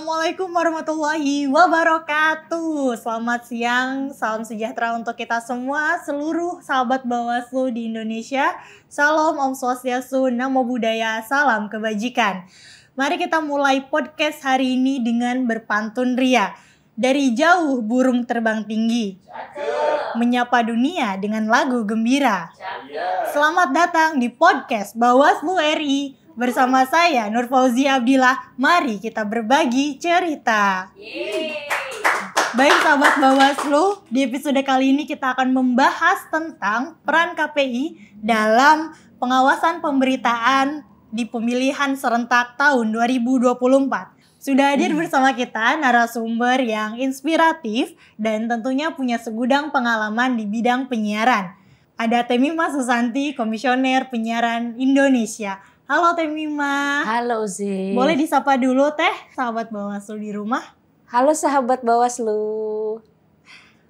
Assalamualaikum warahmatullahi wabarakatuh. Selamat siang, salam sejahtera untuk kita semua, seluruh sahabat Bawaslu di Indonesia. Salam Om Swastiastu, Namo Buddhaya, salam kebajikan. Mari kita mulai podcast hari ini dengan berpantun ria. Dari jauh burung terbang tinggi, menyapa dunia dengan lagu gembira. Selamat datang di podcast Bawaslu RI. Bersama saya Nur Fauzia Abdillah, mari kita berbagi cerita. Baik sahabat Bawaslu, di episode kali ini kita akan membahas tentang peran KPI dalam pengawasan pemberitaan di pemilihan serentak tahun 2024. Sudah hadir bersama kita narasumber yang inspiratif dan tentunya punya segudang pengalaman di bidang penyiaran. Ada Temimah Susanti, Komisioner Penyiaran Indonesia. Halo Temimah. Halo Uzi. Boleh disapa dulu Teh, sahabat Bawaslu di rumah. Halo sahabat Bawaslu.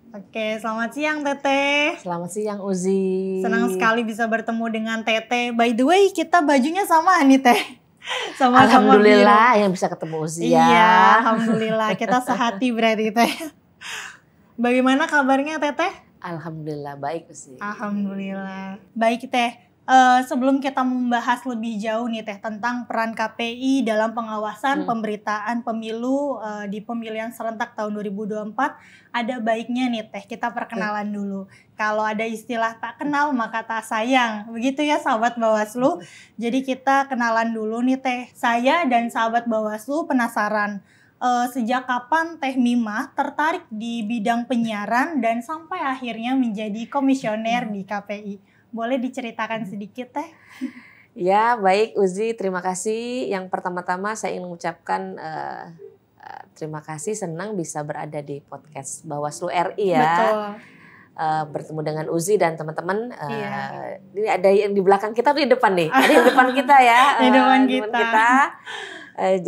Oke, selamat siang Teteh. Selamat siang Uzi. Senang sekali bisa bertemu dengan Teteh. By the way, kita bajunya sama nih Teh. Sama-sama Alhamdulillah biru. yang bisa ketemu Uzi ya. Iya, alhamdulillah. Kita sehati berarti Teh. Bagaimana kabarnya Teteh? Alhamdulillah baik Uzi. Alhamdulillah. Baik Teh. Sebelum kita membahas lebih jauh nih Teh tentang peran KPI dalam pengawasan pemberitaan pemilu di pemilihan serentak tahun 2024, ada baiknya nih Teh kita perkenalan dulu. Kalau ada istilah tak kenal maka tak sayang, begitu ya sahabat Bawaslu. Jadi kita kenalan dulu nih Teh. Saya dan sahabat Bawaslu penasaran sejak kapan Teh Mimah tertarik di bidang penyiaran dan sampai akhirnya menjadi komisioner di KPI. Boleh diceritakan sedikit Teh? Ya baik Uzi, terima kasih. Yang pertama-tama saya ingin mengucapkan terima kasih, senang bisa berada di podcast Bawaslu RI ya. Betul. Bertemu dengan Uzi dan teman-teman. Iya. Ini ada yang di belakang kita tuh di depan nih. Ada yang di depan kita ya. Di depan kita.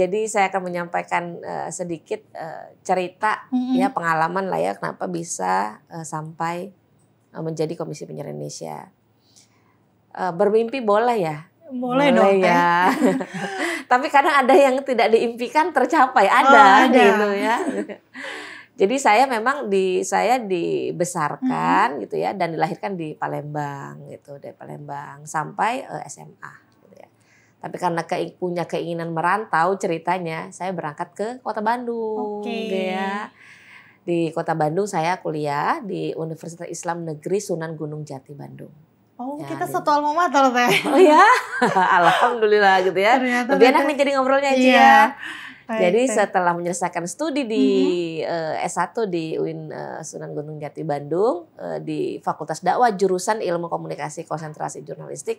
Jadi saya akan menyampaikan sedikit cerita ya, pengalaman lah ya kenapa bisa sampai menjadi Komisi Penyiaran Indonesia. Bermimpi boleh ya? Boleh dong ya. Tapi kadang ada yang tidak diimpikan tercapai, ada. Gitu ya. Jadi saya memang saya dibesarkan gitu ya dan dilahirkan di Palembang gitu, dari Palembang sampai SMA gitu ya. Tapi karena punya keinginan merantau ceritanya, saya berangkat ke Kota Bandung gitu ya. Di Kota Bandung saya kuliah di Universitas Islam Negeri Sunan Gunung Jati Bandung. Oh, ya, kita satu alma mater Teh. Oh ya, alhamdulillah gitu ya. Ternyata lebih enak nih jadi ngobrolnya aja iya. ya. Baik, Jadi Teh. setelah menyelesaikan studi di S1 di UIN Sunan Gunung Jati Bandung di Fakultas Dakwah jurusan Ilmu Komunikasi Konsentrasi Jurnalistik,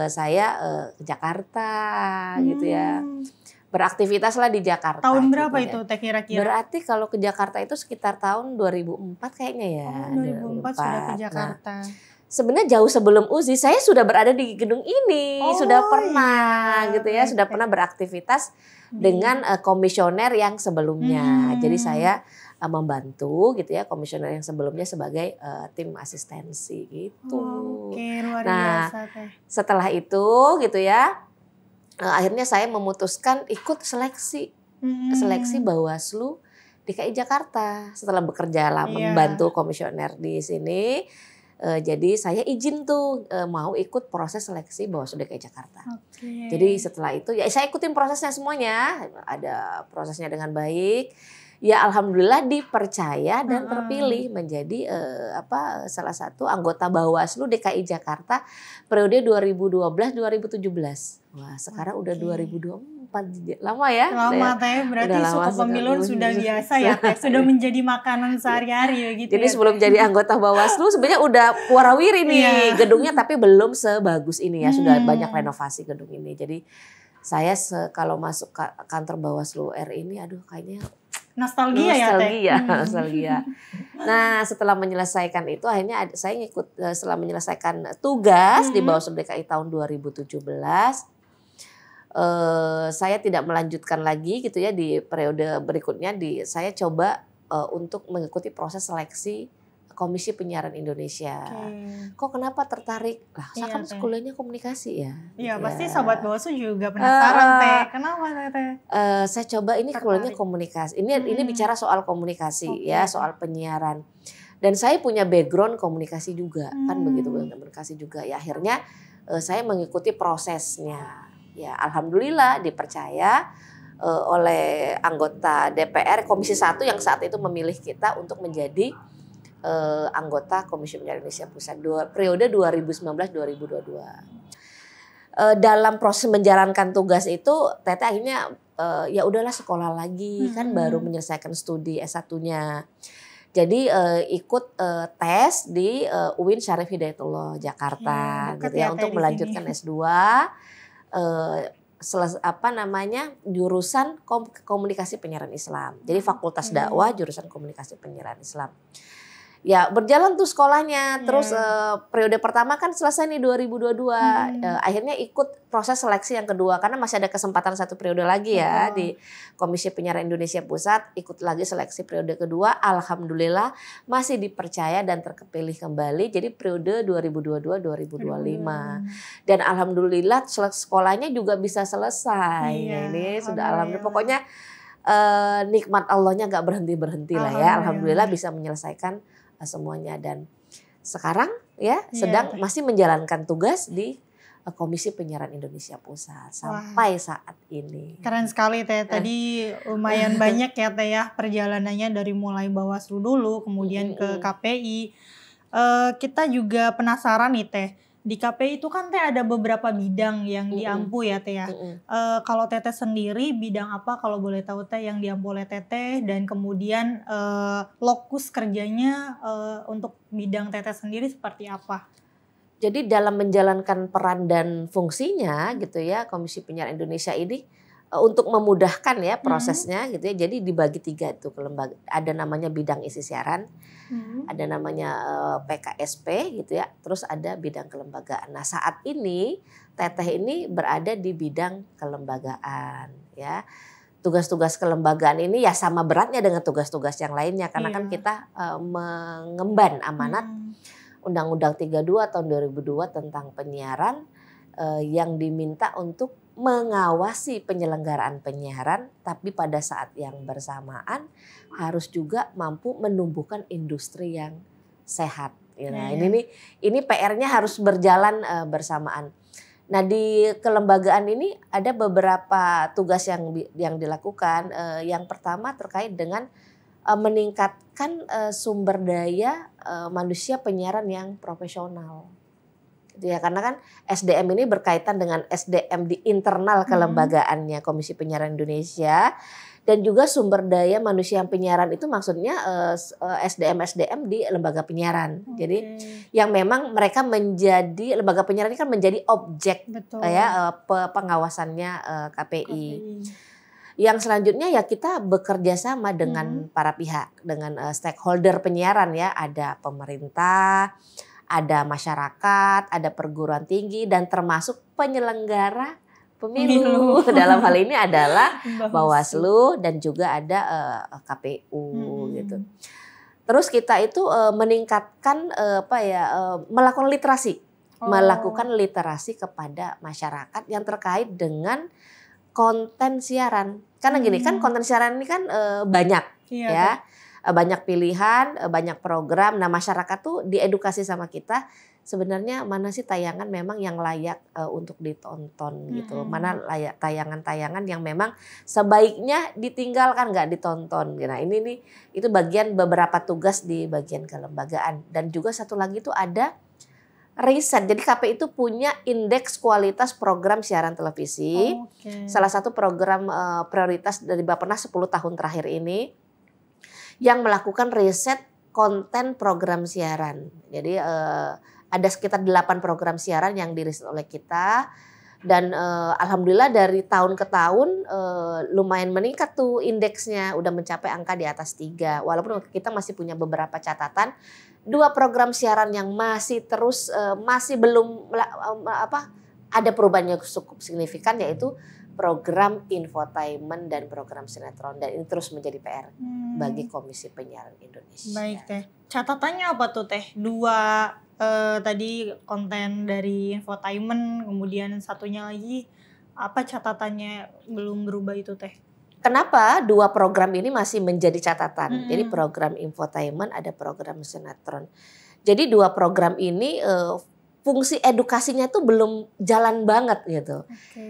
saya ke Jakarta gitu ya. Beraktivitas lah di Jakarta. Tahun berapa gitu itu Teh kira-kira? Berarti kalau ke Jakarta itu sekitar tahun 2004 kayaknya ya. Oh, 2004 sudah ke Jakarta. Nah, sebenarnya jauh sebelum Uzi saya sudah berada di gedung ini, sudah pernah gitu ya, sudah pernah beraktivitas dengan komisioner yang sebelumnya. Jadi saya membantu gitu ya komisioner yang sebelumnya sebagai tim asistensi gitu. Oke, luar nah, biasa Teh. Setelah itu gitu ya, akhirnya saya memutuskan ikut seleksi Bawaslu DKI Jakarta setelah bekerja lama membantu komisioner di sini. Jadi saya izin tuh mau ikut proses seleksi Bawaslu DKI Jakarta. Jadi setelah itu ya saya ikutin prosesnya semuanya, ada prosesnya dengan baik. Ya alhamdulillah dipercaya dan terpilih menjadi salah satu anggota Bawaslu DKI Jakarta periode 2012-2017. Wah sekarang udah 2024. Lama ya? Lama Teh, berarti suku pemilu sudah biasa ya Teh, sudah menjadi makanan sehari-hari gitu. Jadi sebelum jadi anggota Bawaslu sebenarnya udah warawiri nih gedungnya, tapi belum sebagus ini ya, sudah banyak renovasi gedung ini. Jadi saya kalau masuk kantor Bawaslu RI ini aduh kayaknya nostalgia ya Teh. Nostalgia. Nah setelah menyelesaikan itu akhirnya saya ngikut setelah menyelesaikan tugas di Bawaslu DKI tahun 2017. Saya tidak melanjutkan lagi gitu ya di periode berikutnya, saya coba untuk mengikuti proses seleksi Komisi Penyiaran Indonesia. Kok kenapa tertarik? Lah, saya kan kuliahnya komunikasi ya. Iya, pasti Sobat Bawaslu juga penasaran Teh. Kenapa Teh? Saya coba ini kuliahnya komunikasi. Ini bicara soal komunikasi ya, soal penyiaran. Dan saya punya background komunikasi juga, kan begitu, komunikasi juga. Ya akhirnya saya mengikuti prosesnya. Ya alhamdulillah dipercaya oleh anggota DPR Komisi 1 yang saat itu memilih kita untuk menjadi anggota Komisi Penyiaran Indonesia Pusat periode 2019-2022. Dalam proses menjalankan tugas itu Teteh akhirnya ya udahlah sekolah lagi kan baru menyelesaikan studi S1-nya. Jadi ikut tes di UIN Syarif Hidayatullah Jakarta gitu ya untuk melanjutkan S2 jurusan komunikasi penyiaran Islam. Jadi fakultas dakwah jurusan komunikasi penyiaran Islam. Ya berjalan tuh sekolahnya. Terus periode pertama kan selesai nih 2022. Akhirnya ikut proses seleksi yang kedua karena masih ada kesempatan 1 periode lagi ya di Komisi Penyiaran Indonesia Pusat. Ikut lagi seleksi periode kedua. Alhamdulillah masih dipercaya dan terpilih kembali. Jadi periode 2022-2025. Dan alhamdulillah sekolahnya juga bisa selesai. Ini sudah alhamdulillah. Pokoknya nikmat Allahnya gak berhenti-berhenti lah ya. Alhamdulillah bisa menyelesaikan semuanya dan sekarang ya sedang masih menjalankan tugas di Komisi Penyiaran Indonesia Pusat sampai saat ini. Keren sekali Teh. Tadi lumayan banyak ya Teh ya perjalanannya dari mulai Bawaslu dulu kemudian ke KPI. Kita juga penasaran nih Teh. Di KPI itu kan Teh ada beberapa bidang yang diampu ya Teh ya. Kalau Teteh sendiri bidang apa kalau boleh tahu Teh yang diampu oleh Teteh dan kemudian lokus kerjanya untuk bidang Teteh sendiri seperti apa? Jadi dalam menjalankan peran dan fungsinya gitu ya Komisi Penyiaran Indonesia ini untuk memudahkan ya prosesnya gitu ya. Jadi dibagi 3 itu ke lembaga. Ada namanya bidang isi siaran, ada namanya PKSP gitu ya. Terus ada bidang kelembagaan. Nah, saat ini Teteh ini berada di bidang kelembagaan ya. Tugas-tugas kelembagaan ini ya sama beratnya dengan tugas-tugas yang lainnya karena kan kita mengemban amanat Undang-Undang 32 tahun 2002 tentang penyiaran yang diminta untuk mengawasi penyelenggaraan penyiaran, tapi pada saat yang bersamaan harus juga mampu menumbuhkan industri yang sehat. Nah, ini PR-nya harus berjalan bersamaan. Nah, di kelembagaan ini ada beberapa tugas yang dilakukan. Yang pertama terkait dengan meningkatkan sumber daya manusia penyiaran yang profesional. Ya, karena kan SDM ini berkaitan dengan SDM di internal kelembagaannya Komisi Penyiaran Indonesia dan juga sumber daya manusia penyiaran itu maksudnya SDM di lembaga penyiaran. Jadi yang memang mereka menjadi lembaga penyiaran ini kan menjadi objek ya pengawasannya KPI. Yang selanjutnya ya kita bekerja sama dengan para pihak, dengan stakeholder penyiaran ya, ada pemerintah, ada masyarakat, ada perguruan tinggi, dan termasuk penyelenggara pemilu. Dalam hal ini adalah Bawaslu dan juga ada KPU gitu. Terus kita itu meningkatkan melakukan literasi kepada masyarakat yang terkait dengan konten siaran. Karena gini kan konten siaran ini kan banyak ya. Banyak pilihan, banyak program. Nah, masyarakat tuh diedukasi sama kita sebenarnya mana sih tayangan memang yang layak untuk ditonton gitu. Mana layak tayangan-tayangan yang memang sebaiknya ditinggalkan nggak ditonton. Nah, ini nih itu bagian beberapa tugas di bagian kelembagaan. Dan juga satu lagi itu ada riset. Jadi KPI itu punya indeks kualitas program siaran televisi. Salah satu program prioritas dari Bappenas 10 tahun terakhir ini yang melakukan riset konten program siaran. Jadi ada sekitar 8 program siaran yang diriset oleh kita. Dan alhamdulillah dari tahun ke tahun lumayan meningkat tuh indeksnya. Udah mencapai angka di atas 3. Walaupun kita masih punya beberapa catatan. 2 program siaran yang masih terus masih belum ada perubahan yang cukup signifikan, yaitu program infotainment dan program sinetron, dan ini terus menjadi PR bagi Komisi Penyiaran Indonesia. Baik Teh, catatannya apa tuh Teh? Dua tadi konten dari infotainment, kemudian satunya lagi apa catatannya belum berubah itu Teh? Kenapa dua program ini masih menjadi catatan? Jadi program infotainment, ada program sinetron. Jadi dua program ini fungsi edukasinya tuh belum jalan banget gitu.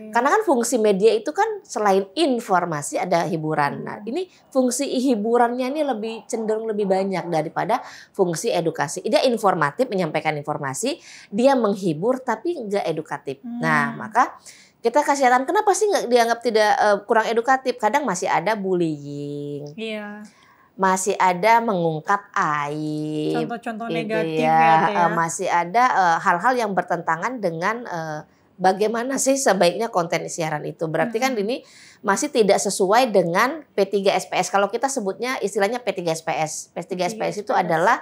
Karena kan fungsi media itu kan selain informasi ada hiburan. Nah, ini fungsi hiburannya ini lebih cenderung lebih banyak daripada fungsi edukasi. Dia informatif, menyampaikan informasi, dia menghibur tapi enggak edukatif. Nah, maka kita kasih catatan, kenapa sih nggak dianggap tidak kurang edukatif? Kadang masih ada bullying. Iya. Masih ada mengungkap aib, contoh-contoh gitu negatif ya. Masih ada hal-hal yang bertentangan dengan bagaimana sih sebaiknya konten siaran itu. Berarti kan ini masih tidak sesuai dengan P3SPS. Kalau kita sebutnya istilahnya P3SPS. P3SPS itu adalah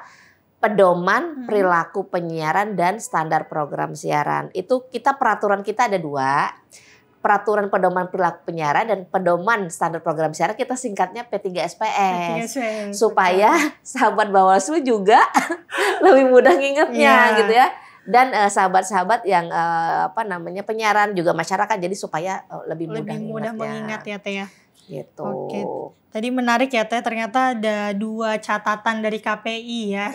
pedoman perilaku penyiaran dan standar program siaran. Itu peraturan kita ada 2. Peraturan pedoman perilaku penyiaran dan pedoman standar program siaran, kita singkatnya P3SPS. Supaya sahabat Bawaslu juga lebih mudah ngingetnya gitu ya. Dan sahabat-sahabat yang penyiaran juga masyarakat, jadi supaya lebih mudah mengingat ya Teh ya. Gitu. Oke. Tadi menarik ya Teh, ternyata ada 2 catatan dari KPI ya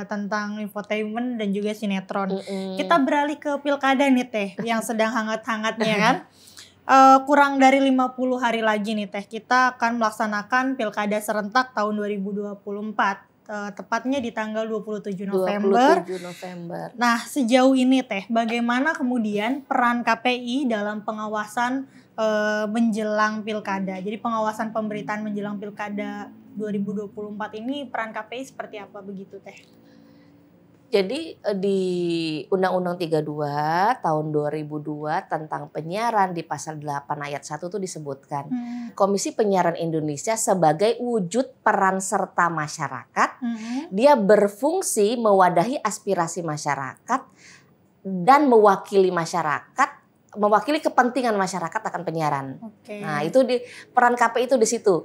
tentang infotainment dan juga sinetron. Kita beralih ke pilkada nih Teh, yang sedang hangat-hangatnya kan. Kurang dari 50 hari lagi nih Teh, kita akan melaksanakan pilkada serentak tahun 2024. Tepatnya di tanggal 27 November. Nah, sejauh ini Teh, bagaimana kemudian peran KPI dalam pengawasan menjelang pilkada? Jadi pengawasan pemberitaan menjelang pilkada 2024 ini peran KPI seperti apa begitu Teh? Jadi di Undang-Undang 32 tahun 2002 tentang penyiaran di pasal 8 ayat 1 itu disebutkan Komisi Penyiaran Indonesia sebagai wujud peran serta masyarakat, dia berfungsi mewadahi aspirasi masyarakat dan mewakili masyarakat, mewakili kepentingan masyarakat akan penyiaran. Nah, itu peran KPI itu di situ.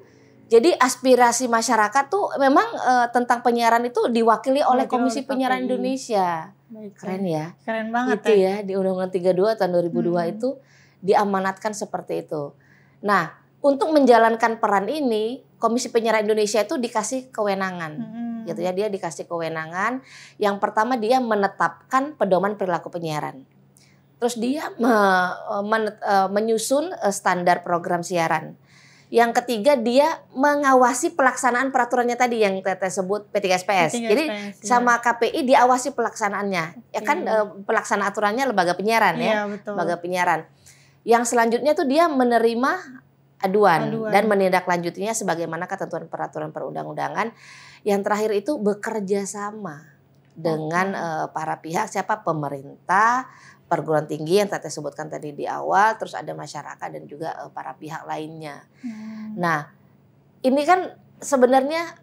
Jadi aspirasi masyarakat tuh memang tentang penyiaran itu diwakili oleh Komisi Penyiaran Indonesia. Keren ya. Keren banget gitu ya. Di Undang-Undang 32 tahun 2002 itu diamanatkan seperti itu. Nah, untuk menjalankan peran ini, Komisi Penyiaran Indonesia itu dikasih kewenangan. Gitu ya, dia dikasih kewenangan. Yang pertama, dia menetapkan pedoman perilaku penyiaran. Terus dia menyusun standar program siaran. Yang ketiga, dia mengawasi pelaksanaan peraturannya tadi yang Teteh sebut P3SPS. Jadi sama KPI diawasi pelaksanaannya. Ya kan pelaksana aturannya lembaga penyiaran ya. Lembaga penyiaran. Yang selanjutnya tuh dia menerima aduan dan menindaklanjutinya sebagaimana ketentuan peraturan perundang-undangan. Yang terakhir itu bekerja sama dengan para pihak, siapa? Pemerintah, perguruan tinggi yang Teteh sebutkan tadi di awal, terus ada masyarakat dan juga para pihak lainnya. Nah, ini kan sebenarnya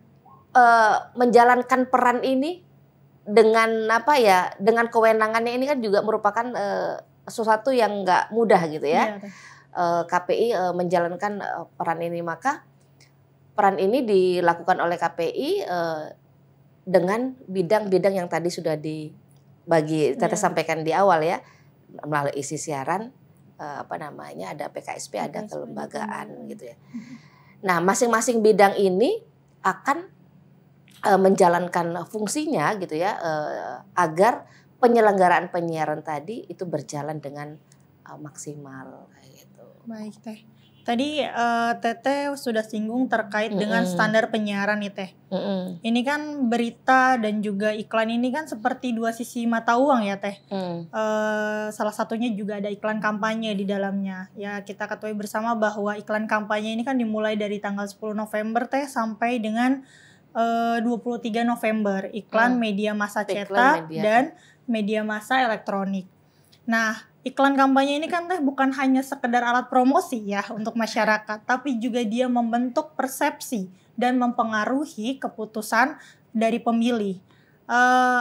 menjalankan peran ini dengan dengan kewenangannya ini kan juga merupakan sesuatu yang nggak mudah gitu ya. KPI menjalankan peran ini, maka peran ini dilakukan oleh KPI dengan bidang-bidang yang tadi sudah dibagi Teteh sampaikan di awal ya. Melalui isi siaran, ada PKSP, ada kelembagaan gitu ya. Nah, masing-masing bidang ini akan menjalankan fungsinya gitu ya, agar penyelenggaraan penyiaran tadi itu berjalan dengan maksimal gitu. Baik Teh. Tadi Teteh sudah singgung terkait dengan standar penyiaran nih Teh. Ini kan berita dan juga iklan ini kan seperti 2 sisi mata uang ya Teh. Salah satunya juga ada iklan kampanye di dalamnya. Ya kita ketahui bersama bahwa iklan kampanye ini kan dimulai dari tanggal 10 November Teh sampai dengan 23 November. Iklan media massa cetak dan media massa elektronik. Nah, iklan kampanye ini kan Teh bukan hanya sekedar alat promosi ya untuk masyarakat, tapi juga dia membentuk persepsi dan mempengaruhi keputusan dari pemilih.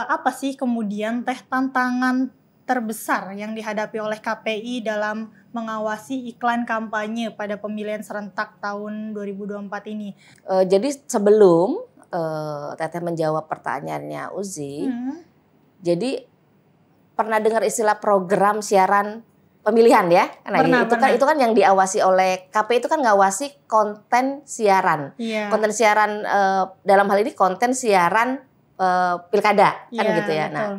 Apa sih kemudian Teh tantangan terbesar yang dihadapi oleh KPI dalam mengawasi iklan kampanye pada pemilihan serentak tahun 2024 ini? Jadi sebelum Teteh menjawab pertanyaannya Uzi, jadi pernah dengar istilah program siaran pemilihan ya? Nah, itu kan yang diawasi oleh KPI, itu kan ngawasi konten siaran. Konten siaran dalam hal ini konten siaran pilkada kan gitu ya. Betul. Nah,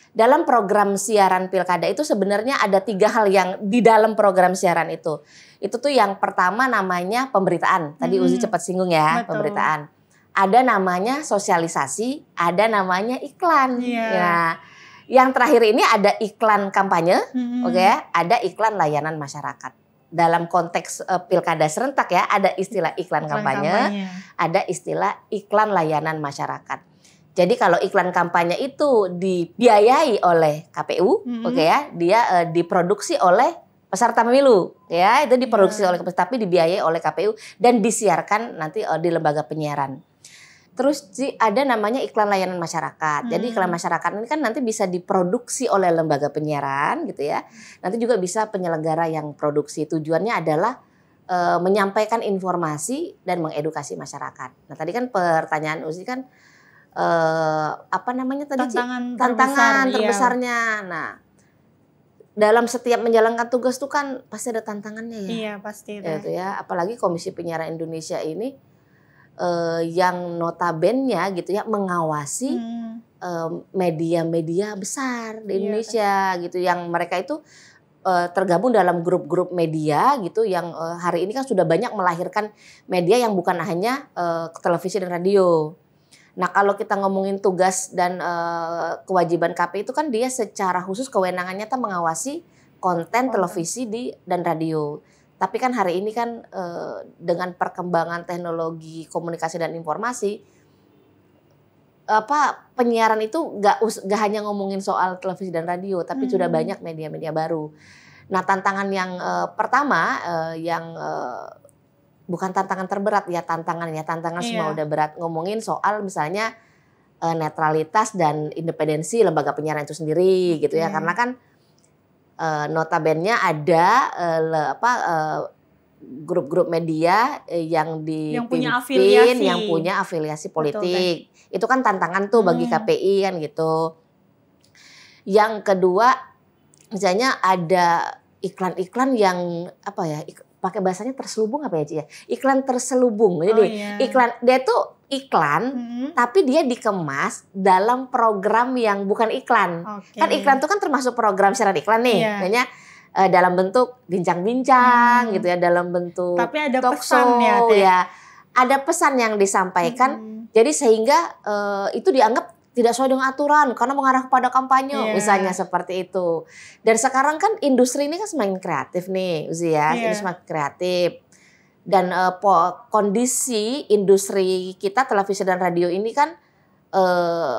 dalam program siaran pilkada itu sebenarnya ada 3 hal yang di dalam program siaran itu. Itu tuh yang pertama namanya pemberitaan. Tadi Uzi cepat singgung ya, betul. Pemberitaan. Ada namanya sosialisasi, ada namanya iklan. Ya. Yang terakhir ini ada iklan kampanye, oke ya, ada iklan layanan masyarakat. Dalam konteks pilkada serentak ya, ada istilah iklan kampanye, ada istilah iklan layanan masyarakat. Jadi kalau iklan kampanye itu dibiayai oleh KPU, oke ya, dia diproduksi oleh peserta pemilu, ya itu diproduksi oleh tapi dibiayai oleh KPU dan disiarkan nanti di lembaga penyiaran. Terus ada namanya iklan layanan masyarakat. Jadi iklan masyarakat ini kan nanti bisa diproduksi oleh lembaga penyiaran, gitu ya. Nanti juga bisa penyelenggara yang produksi. Tujuannya adalah menyampaikan informasi dan mengedukasi masyarakat. Nah tadi kan pertanyaan Uzi kan apa namanya tadi tantangan terbesarnya. Nah, dalam setiap menjalankan tugas tuh kan pasti ada tantangannya ya. Iya, pasti itu. Ya, apalagi Komisi Penyiaran Indonesia ini yang notabene gitu ya mengawasi media-media besar di Indonesia gitu, yang mereka itu tergabung dalam grup-grup media gitu yang hari ini kan sudah banyak melahirkan media yang bukan hanya televisi dan radio. Nah kalau kita ngomongin tugas dan kewajiban KPI itu kan dia secara khusus kewenangannya tuh mengawasi konten televisi dan radio. Tapi kan hari ini kan dengan perkembangan teknologi komunikasi dan informasi, penyiaran itu gak hanya ngomongin soal televisi dan radio, tapi sudah banyak media-media baru. Nah tantangan yang pertama yang bukan tantangan terberat ya, tantangan semua udah berat, ngomongin soal misalnya netralitas dan independensi lembaga penyiaran itu sendiri gitu ya, karena kan notabene ada grup-grup media yang dipimpin yang punya afiliasi politik. Betul, itu kan tantangan tuh bagi KPI kan gitu. Yang kedua misalnya ada iklan-iklan yang pakai bahasanya terselubung apa ya Ci ya? Iklan terselubung. Jadi iklan dia tuh iklan tapi dia dikemas dalam program yang bukan iklan. Kan iklan tuh kan termasuk program siaran iklan nih. Makanya dalam bentuk bincang-bincang gitu ya, dalam bentuk tapi ada talk pesan show ya. Ada pesan yang disampaikan. Jadi sehingga itu dianggap tidak sesuai dengan aturan karena mengarah kepada kampanye, misalnya seperti itu. Dan sekarang kan industri ini kan semakin kreatif nih, Uzi ya, ini semakin kreatif. Dan kondisi industri kita televisi dan radio ini kan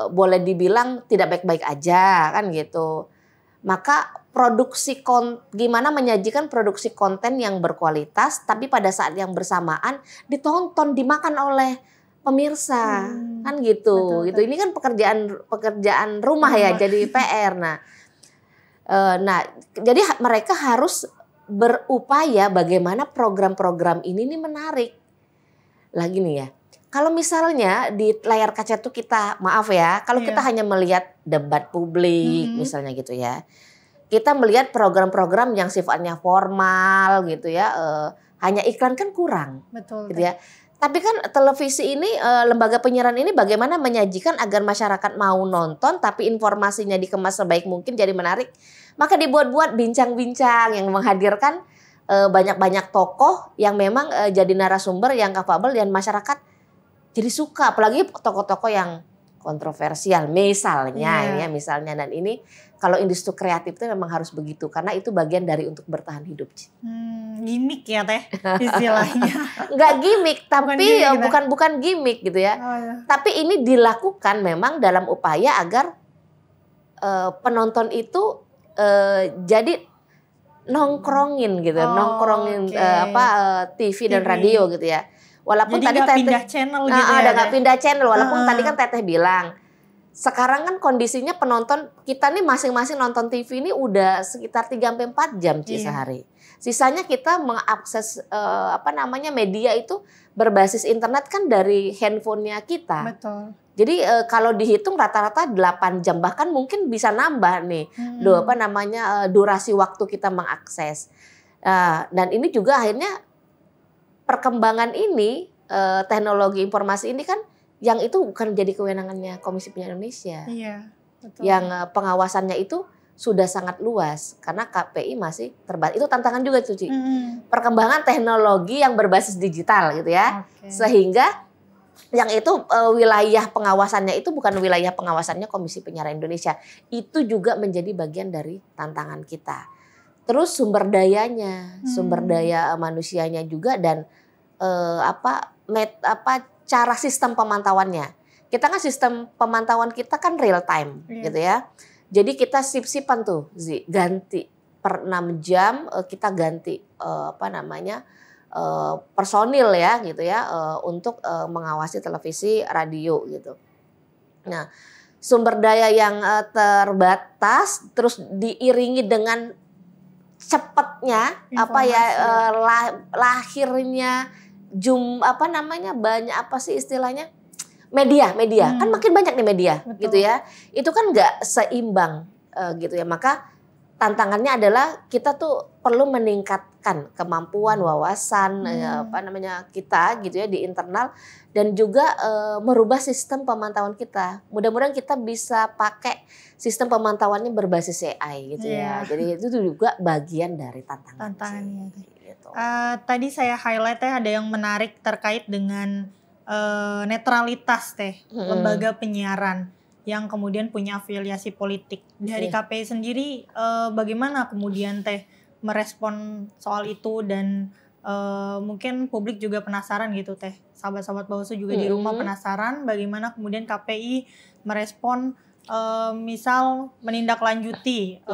boleh dibilang tidak baik-baik aja kan gitu. Maka gimana menyajikan produksi konten yang berkualitas, tapi pada saat yang bersamaan ditonton, dimakan oleh pemirsa kan gitu. Betul. Ini kan pekerjaan rumah ya, jadi PR. Nah jadi mereka harus berupaya bagaimana program-program ini nih menarik. Lagi nih ya, kalau misalnya di layar kaca tuh kita kalau kita hanya melihat debat publik misalnya gitu ya, kita melihat program-program yang sifatnya formal gitu ya, hanya iklan kan kurang. Betul. Gitu ya. Tapi kan televisi ini, lembaga penyiaran ini bagaimana menyajikan agar masyarakat mau nonton tapi informasinya dikemas sebaik mungkin jadi menarik. Maka dibuat-buat bincang-bincang yang menghadirkan banyak-banyak tokoh yang memang jadi narasumber yang kapabel dan masyarakat jadi suka. Apalagi tokoh-tokoh yang kontroversial misalnya misalnya, dan ini kalau industri kreatif itu memang harus begitu karena itu bagian dari untuk bertahan hidup. Gimik ya Teh istilahnya. Enggak gimik, tapi bukan gimik gitu ya. Tapi ini dilakukan memang dalam upaya agar penonton itu jadi nongkrongin gitu, TV dan radio gitu ya. Walaupun jadi tadi pindah channel gitu ada nggak pindah channel, walaupun tadi kan Teteh bilang sekarang kan kondisinya penonton kita nih masing-masing nonton TV ini udah sekitar 3-4 jam sehari. Sisanya kita mengakses media itu berbasis internet kan dari handphonenya kita. Betul. Jadi kalau dihitung rata-rata 8 jam bahkan mungkin bisa nambah nih durasi waktu kita mengakses. Dan ini juga akhirnya perkembangan ini teknologi informasi ini kan yang itu bukan jadi kewenangannya Komisi Penyiaran Indonesia. Iya, betul. Yang pengawasannya itu sudah sangat luas karena KPI masih terbatas. Itu tantangan juga tuh, Ci. Perkembangan teknologi yang berbasis digital gitu ya. Sehingga yang itu wilayah pengawasannya itu bukan wilayah pengawasannya Komisi Penyiaran Indonesia. Itu juga menjadi bagian dari tantangan kita. Terus sumber dayanya, sumber daya manusianya juga dan cara sistem pemantauannya. Kita kan sistem pemantauan kita kan real time gitu ya. Jadi kita sip-sipan tuh ganti per 6 jam kita ganti personil ya gitu ya untuk mengawasi televisi, radio gitu. Nah, sumber daya yang terbatas terus diiringi dengan cepatnya lahirnya banyak media kan makin banyak nih media. Betul. Gitu ya, itu kan nggak seimbang gitu ya, maka tantangannya adalah kita tuh perlu meningkatkan kemampuan wawasan kita gitu ya di internal dan juga merubah sistem pemantauan kita. Mudah-mudahan kita bisa pakai sistem pemantauannya berbasis AI gitu ya. Jadi itu juga bagian dari tantangannya. Gitu. Tadi saya highlight ada yang menarik terkait dengan netralitas lembaga penyiaran yang kemudian punya afiliasi politik. Dari KPI sendiri bagaimana kemudian merespon soal itu dan mungkin publik juga penasaran gitu sahabat-sahabat Bawaslu juga di rumah penasaran bagaimana kemudian KPI merespon misal menindaklanjuti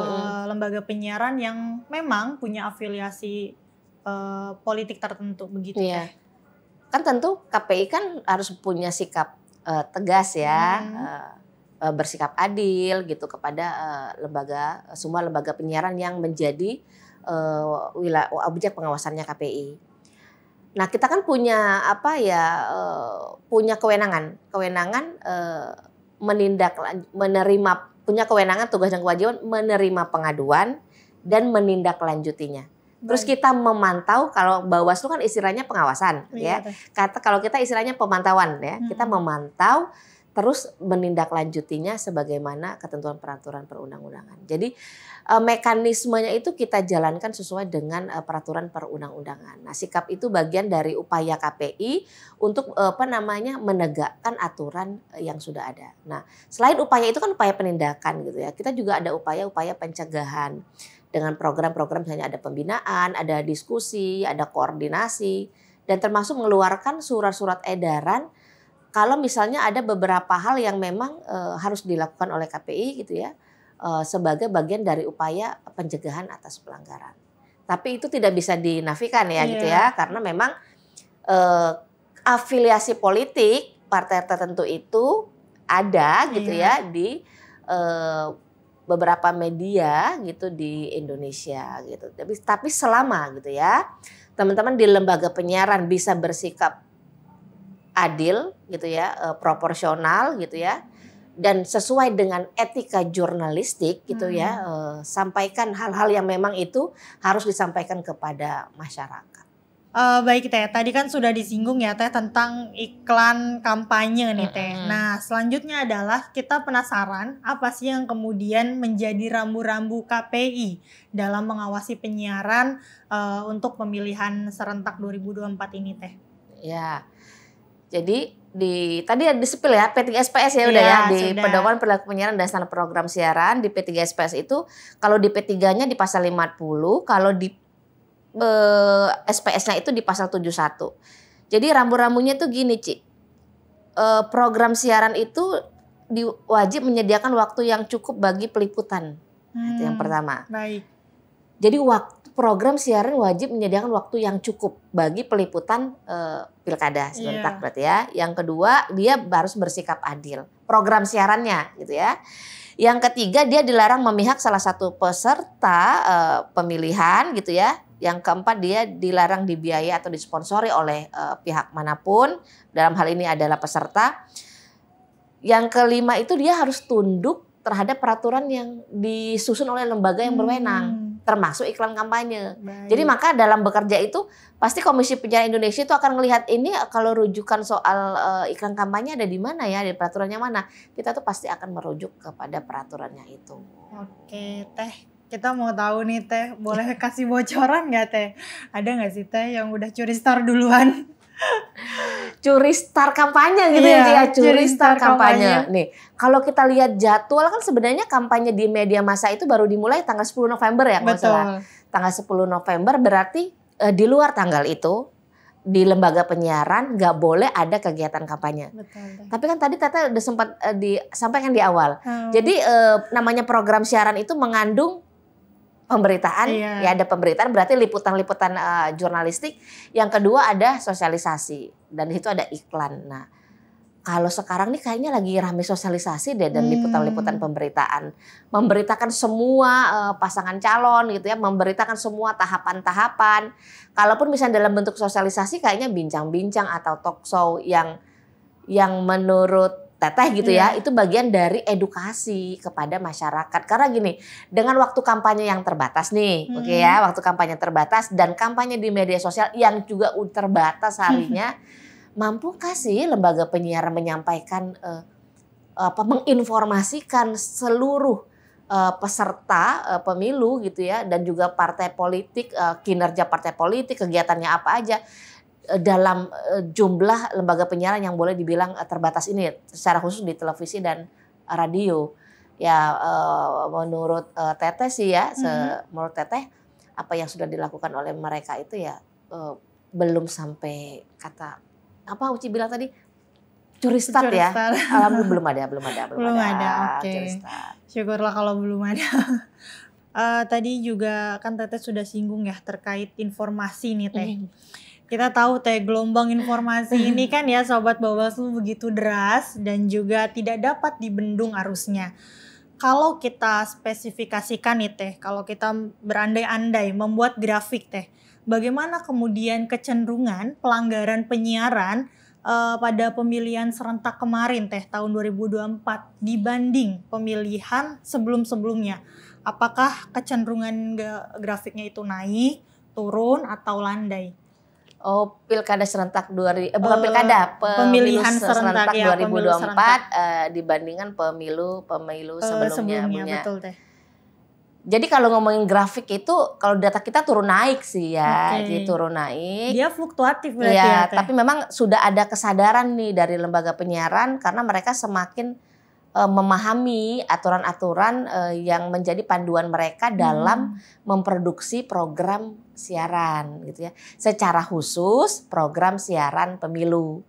lembaga penyiaran yang memang punya afiliasi politik tertentu begitu. Iya. Kan tentu KPI kan harus punya sikap tegas ya, bersikap adil gitu kepada semua lembaga penyiaran yang menjadi objek pengawasannya KPI. Nah, kita kan punya punya kewenangan punya kewenangan tugas dan kewajiban menerima pengaduan dan menindaklanjutinya. Terus kita memantau, kalau Bawaslu kan istilahnya pengawasan ya. Kalau kita istilahnya pemantauan ya. Kita memantau terus menindaklanjutinya sebagaimana ketentuan peraturan perundang-undangan. Jadi mekanismenya itu kita jalankan sesuai dengan peraturan perundang-undangan. Nah, sikap itu bagian dari upaya KPI untuk menegakkan aturan yang sudah ada. Nah, selain upaya itu kan upaya penindakan gitu ya. Kita juga ada upaya-upaya pencegahan. Dengan program-program misalnya ada pembinaan, ada diskusi, ada koordinasi, dan termasuk mengeluarkan surat-surat edaran kalau misalnya ada beberapa hal yang memang harus dilakukan oleh KPI gitu ya, sebagai bagian dari upaya pencegahan atas pelanggaran. Tapi itu tidak bisa dinafikan ya gitu ya, karena memang afiliasi politik partai tertentu itu ada gitu ya di beberapa media gitu di Indonesia gitu. Tapi selama gitu ya, teman-teman di lembaga penyiaran bisa bersikap adil gitu ya, proporsional gitu ya, dan sesuai dengan etika jurnalistik gitu ya, sampaikan hal-hal yang memang itu harus disampaikan kepada masyarakat. Baik tadi kan sudah disinggung ya tentang iklan kampanye nih Nah, selanjutnya adalah kita penasaran apa sih yang kemudian menjadi rambu-rambu KPI dalam mengawasi penyiaran untuk pemilihan serentak 2024 ini Ya, jadi tadi ada di-spill ya P3SPS ya udah ya di Pedoman Perilaku Penyiaran dan Standar Program Siaran di P3SPS itu kalau di P3-nya di pasal 50, kalau di SPS-nya itu di pasal 71. Jadi rambu-rambunya tuh gini, Ci. Program siaran itu wajib menyediakan waktu yang cukup bagi peliputan. Itu yang pertama. Baik. Jadi program siaran wajib menyediakan waktu yang cukup bagi peliputan pilkada serentak berarti ya. Yang kedua, dia harus bersikap adil. Program siarannya gitu ya. Yang ketiga, dia dilarang memihak salah satu peserta pemilihan gitu ya. Yang keempat, dia dilarang dibiayai atau disponsori oleh pihak manapun. Dalam hal ini adalah peserta. Yang kelima itu dia harus tunduk terhadap peraturan yang disusun oleh lembaga yang berwenang, termasuk iklan kampanye. Baik. Jadi maka dalam bekerja itu pasti Komisi Penyiaran Indonesia itu akan melihat ini kalau rujukan soal iklan kampanye ada di mana ya, di peraturannya mana. Kita tuh pasti akan merujuk kepada peraturannya itu. Oke, Teh. Kita mau tahu nih Teh, boleh kasih bocoran nggak Teh? Ada nggak sih Teh yang udah curi star duluan? Curi star kampanye gitu ya, curi star kampanye. Nih, kalau kita lihat jadwal kan sebenarnya kampanye di media massa itu baru dimulai tanggal 10 November ya, kalau salah. Tanggal 10 November berarti di luar tanggal itu di lembaga penyiaran nggak boleh ada kegiatan kampanye. Betul. Tapi kan tadi Tete udah sempat disampaikan di awal. Jadi namanya program siaran itu mengandung pemberitaan, ya ada pemberitaan berarti liputan-liputan jurnalistik. Yang kedua ada sosialisasi dan itu ada iklan. Nah, kalau sekarang nih kayaknya lagi rame sosialisasi deh dan liputan-liputan pemberitaan. Memberitakan semua pasangan calon gitu ya, memberitakan semua tahapan-tahapan. Kalaupun misalnya dalam bentuk sosialisasi kayaknya bincang-bincang atau talk show yang menurut Teteh gitu ya, itu bagian dari edukasi kepada masyarakat. Karena gini, dengan waktu kampanye yang terbatas nih, oke ya, waktu kampanye terbatas dan kampanye di media sosial yang juga terbatas harinya, mampukah sih lembaga penyiaran menyampaikan, menginformasikan seluruh peserta pemilu gitu ya, dan juga partai politik, kinerja partai politik, kegiatannya apa aja, dalam jumlah lembaga penyiaran yang boleh dibilang terbatas ini, secara khusus di televisi dan radio. Ya menurut Teteh sih ya, menurut Teteh apa yang sudah dilakukan oleh mereka itu ya belum sampai kata apa Uci bilang tadi curi start ya. Alhamdulillah belum ada. Oke. Syukurlah kalau belum ada. Tadi juga kan Teteh sudah singgung ya terkait informasi nih Teh. Kita tahu Teh, gelombang informasi ini kan ya Sobat Bawaslu begitu deras dan juga tidak dapat dibendung arusnya. Kalau kita spesifikasikan nih Teh, kalau kita berandai-andai membuat grafik Teh, bagaimana kemudian kecenderungan pelanggaran penyiaran pada pemilihan serentak kemarin Teh tahun 2024 dibanding pemilihan sebelum-sebelumnya? Apakah kecenderungan grafiknya itu naik, turun, atau landai? Oh, pilkada serentak bukan pilkada, pemilihan serentak 2024 dibandingkan pemilu sebelumnya. Betul Teh. Jadi kalau ngomongin grafik itu, kalau data kita turun naik sih ya, turun naik. Dia fluktuatif berarti ya Teh. Tapi memang sudah ada kesadaran nih dari lembaga penyiaran karena mereka semakin memahami aturan-aturan yang menjadi panduan mereka dalam memproduksi program siaran gitu ya. Secara khusus program siaran pemilu.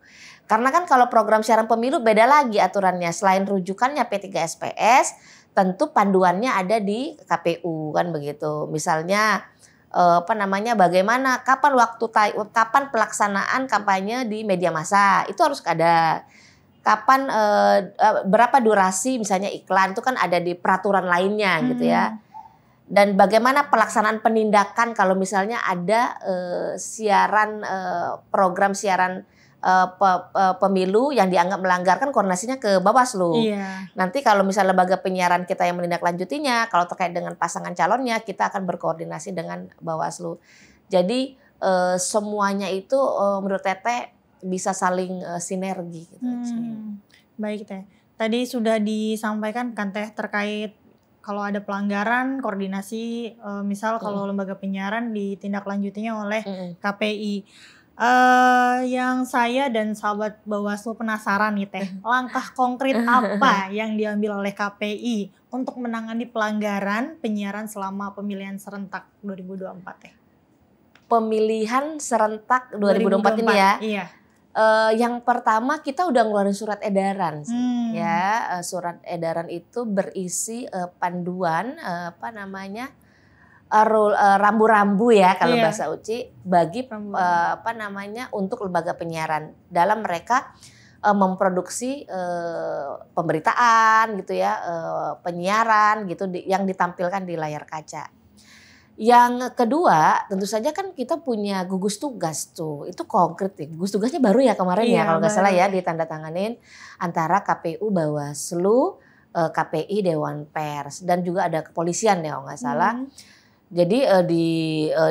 Karena kan kalau program siaran pemilu beda lagi aturannya. Selain rujukannya P3SPS, tentu panduannya ada di KPU kan begitu. Misalnya bagaimana kapan pelaksanaan kampanye di media massa itu harus ada. Kapan berapa durasi misalnya iklan itu kan ada di peraturan lainnya gitu ya. Dan bagaimana pelaksanaan penindakan kalau misalnya ada siaran program siaran pemilu yang dianggap melanggar, kan koordinasinya ke Bawaslu. Nanti kalau misalnya lembaga penyiaran kita yang menindaklanjutinya, kalau terkait dengan pasangan calonnya kita akan berkoordinasi dengan Bawaslu. Jadi semuanya itu menurut Teteh bisa saling sinergi gitu. Baik Teh. Tadi sudah disampaikan kan Teh terkait kalau ada pelanggaran koordinasi misal kalau lembaga penyiaran ditindaklanjutinya oleh KPI. Yang saya dan sahabat Bawaslu penasaran nih Teh, langkah konkret apa yang diambil oleh KPI untuk menangani pelanggaran penyiaran selama pemilihan serentak 2024 Teh? Pemilihan serentak 2024 ini ya. Iya. Yang pertama kita udah ngeluarin surat edaran sih, ya. Surat edaran itu berisi panduan rambu-rambu ya kalau bahasa Uci bagi untuk lembaga penyiaran dalam mereka memproduksi pemberitaan gitu ya, penyiaran gitu yang ditampilkan di layar kaca. Yang kedua, tentu saja kan kita punya gugus tugas tuh, itu konkret ya. Gugus tugasnya baru ya kemarin ya kalau nggak salah ya, ditandatanganin antara KPU, Bawaslu, KPI, Dewan Pers, dan juga ada kepolisian ya kalau nggak salah. Jadi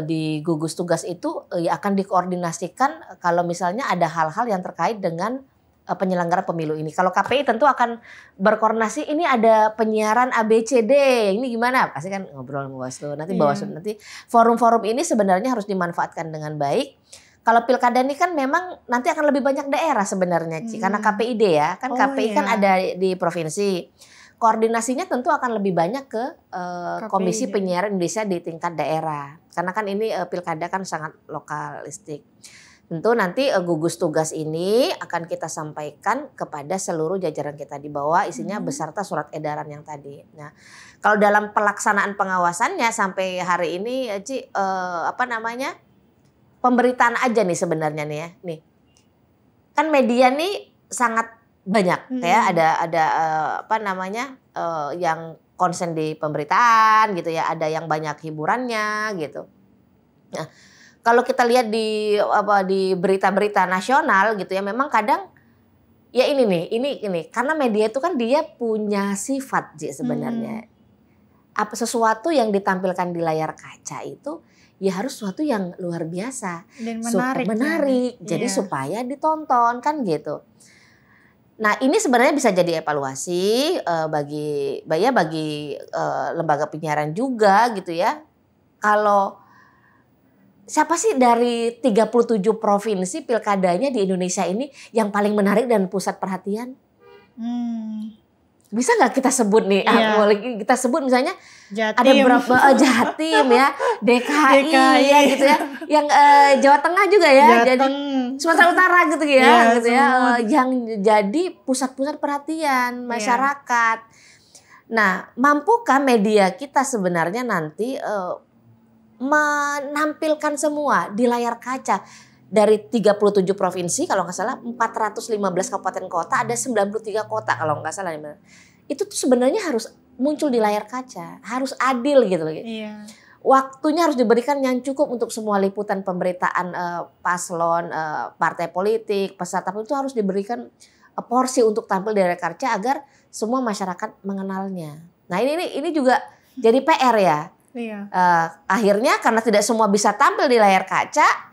di gugus tugas itu akan dikoordinasikan kalau misalnya ada hal-hal yang terkait dengan penyelenggara pemilu ini. Kalau KPI tentu akan berkoordinasi, ini ada penyiaran ABCD, ini gimana? Pasti kan ngobrol sama Bawaslu. Nanti Bawaslu nanti forum-forum ini sebenarnya harus dimanfaatkan dengan baik. Kalau pilkada ini kan memang nanti akan lebih banyak daerah sebenarnya, karena KPID ya, kan KPI kan ada di provinsi. Koordinasinya tentu akan lebih banyak ke Komisi Penyiaran Indonesia di tingkat daerah. Karena kan ini pilkada kan sangat lokalistik. Tentu nanti gugus tugas ini akan kita sampaikan kepada seluruh jajaran kita di bawah, isinya beserta surat edaran yang tadi. Nah, kalau dalam pelaksanaan pengawasannya sampai hari ini, Ci, pemberitaan aja nih sebenarnya nih ya. Nih, kan media nih sangat banyak ya, ada yang konsen di pemberitaan gitu ya, ada yang banyak hiburannya gitu. Nah, kalau kita lihat di berita-berita nasional gitu ya, memang kadang ya ini karena media itu kan dia punya sifat sih sebenarnya. Sesuatu yang ditampilkan di layar kaca itu ya harus sesuatu yang luar biasa dan menarik. Jadi supaya ditonton kan gitu. Nah, ini sebenarnya bisa jadi evaluasi bagi lembaga penyiaran juga gitu ya. Kalau siapa sih dari 37 provinsi pilkadanya di Indonesia ini yang paling menarik dan pusat perhatian? Bisa nggak kita sebut nih? Kita sebut misalnya Jatim. Ada berapa Jatim ya, DKI ya gitu ya, yang Jawa Tengah juga ya, jadi Sumatera Utara gitu ya, yang jadi pusat-pusat perhatian masyarakat. Nah, mampukah media kita sebenarnya nanti menampilkan semua di layar kaca? Dari 37 provinsi kalau nggak salah, 415 kabupaten kota, ada 93 kota kalau nggak salah. Itu tuh sebenarnya harus muncul di layar kaca, harus adil gitu loh. Waktunya harus diberikan yang cukup untuk semua liputan pemberitaan paslon, partai politik, peserta itu harus diberikan porsi untuk tampil di layar kaca agar semua masyarakat mengenalnya. Nah ini juga jadi PR ya. Akhirnya karena tidak semua bisa tampil di layar kaca,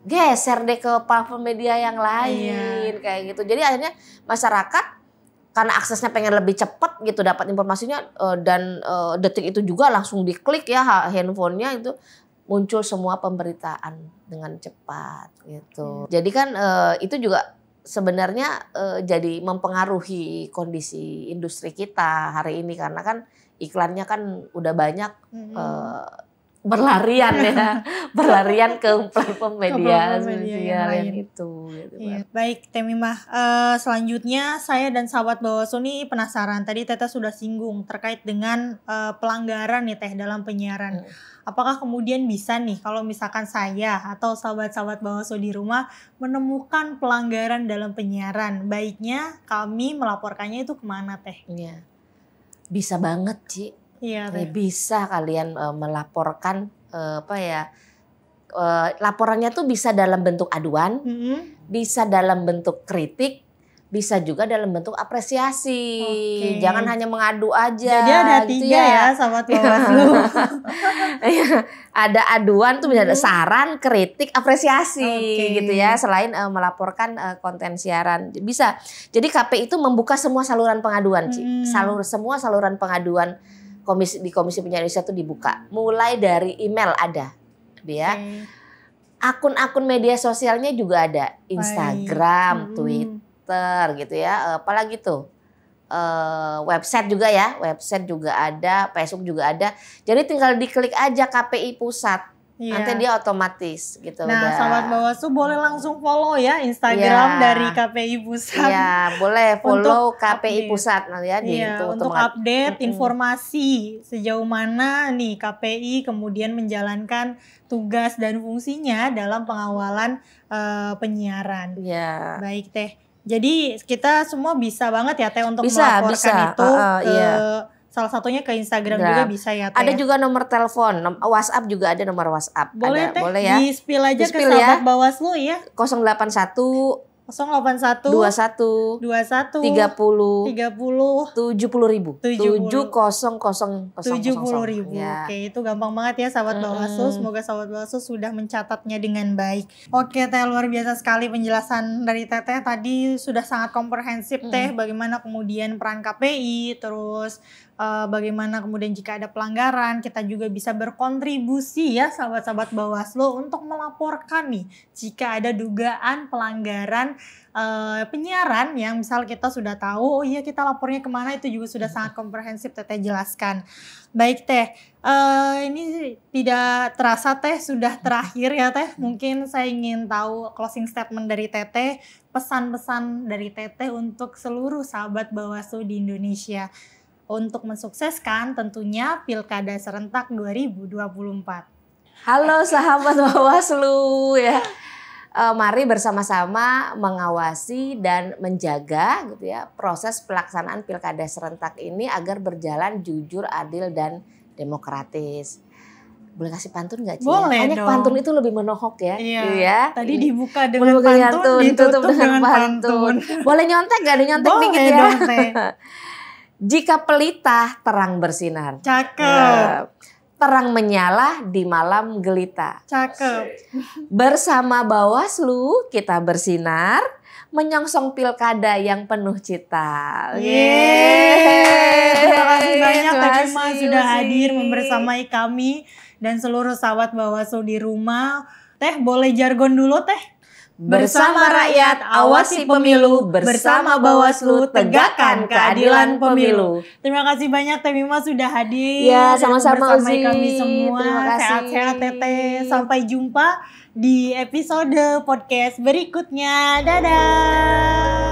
geser deh ke platform media yang lain kayak gitu. Jadi akhirnya masyarakat karena aksesnya pengen lebih cepat gitu dapat informasinya dan detik itu juga langsung diklik ya handphonenya, itu muncul semua pemberitaan dengan cepat gitu. Jadi kan itu juga sebenarnya jadi mempengaruhi kondisi industri kita hari ini karena kan iklannya kan udah banyak berlarian ke platform media sosial yang itu. Gitu. Baik, Teh Mimah. Selanjutnya saya dan sahabat Bawaslu nih penasaran. Tadi Teteh sudah singgung terkait dengan pelanggaran nih Teh dalam penyiaran. Apakah kemudian bisa nih kalau misalkan saya atau sahabat-sahabat Bawaslu di rumah menemukan pelanggaran dalam penyiaran, baiknya kami melaporkannya itu kemana Teh? Iya, bisa banget Ci. Bisa kalian melaporkan laporannya tuh bisa dalam bentuk aduan, bisa dalam bentuk kritik, bisa juga dalam bentuk apresiasi. Jangan hanya mengadu aja. Jadi ada gitu 3 ya sahabat Bawaslu. Ada aduan tuh bisa ada saran, kritik, apresiasi gitu ya. Selain melaporkan konten siaran bisa. Jadi KPI itu membuka semua saluran pengaduan, semua saluran pengaduan di Komisi Penyiaran Indonesia itu dibuka. Mulai dari email ada dia. Akun-akun media sosialnya juga ada. Instagram, Twitter gitu ya. Apalagi tuh. Website juga ya. Website juga ada, Facebook juga ada. Jadi tinggal diklik aja KPI Pusat. Nanti dia otomatis gitu. Nah, Sahabat Bawaslu boleh langsung follow ya Instagram dari KPI Pusat. Iya, boleh follow KPI Pusat ya untuk update informasi sejauh mana nih KPI kemudian menjalankan tugas dan fungsinya dalam pengawalan penyiaran. Iya. Baik Teh. Jadi kita semua bisa banget ya Teh untuk melaporkan itu ke salah satunya ke Instagram juga bisa ya Teh. Ada juga nomor telepon, WhatsApp juga ada nomor WhatsApp. Boleh Teh, boleh ya. Di-spill aja ke Sahabat Bawaslu ya. 081 081 21 30 70.000 70.000. Oke, itu gampang banget ya Sahabat Bawaslu. Semoga Sahabat Bawaslu sudah mencatatnya dengan baik. Oke Teh, luar biasa sekali penjelasan dari Teteh tadi, sudah sangat komprehensif Teh, bagaimana kemudian peran KPI, terus bagaimana kemudian jika ada pelanggaran kita juga bisa berkontribusi ya sahabat-sahabat Bawaslu untuk melaporkan nih jika ada dugaan pelanggaran penyiaran yang misal kita sudah tahu, oh iya kita lapornya kemana, itu juga sudah sangat komprehensif Teteh jelaskan. Baik Teh, ini tidak terasa Teh sudah terakhir ya Teh. Mungkin saya ingin tahu closing statement dari Teteh, pesan-pesan dari Teteh untuk seluruh sahabat Bawaslu di Indonesia untuk mensukseskan tentunya Pilkada Serentak 2024. Halo sahabat Bawaslu ya. Mari bersama-sama mengawasi dan menjaga gitu ya proses pelaksanaan Pilkada Serentak ini agar berjalan jujur, adil dan demokratis. Boleh kasih pantun nggak Ci? Boleh dong. Pantun itu lebih menohok ya. Iya. Ya. Tadi dibuka dengan pantun, ditutup dengan pantun. Boleh nyontek nggak? Ada nyontek boleh dikit ya. Dong, Teh. Jika pelita terang bersinar. Cakep. Terang menyala di malam gelita. Cakep. Bersama Bawaslu kita bersinar, menyongsong pilkada yang penuh cita. Terima kasih banyak Teh Bima sudah hadir membersamai kami dan seluruh sahabat Bawaslu di rumah. Teh boleh jargon dulu Teh? Bersama rakyat, awasi pemilu. Bersama Bawaslu, tegakkan keadilan pemilu. Terima kasih banyak Teh Bima sudah hadir. Ya, sama-sama Uzi. Kami semua. Terima kasih. Sehat-sehat Teteh. Sampai jumpa di episode podcast berikutnya. Dadah.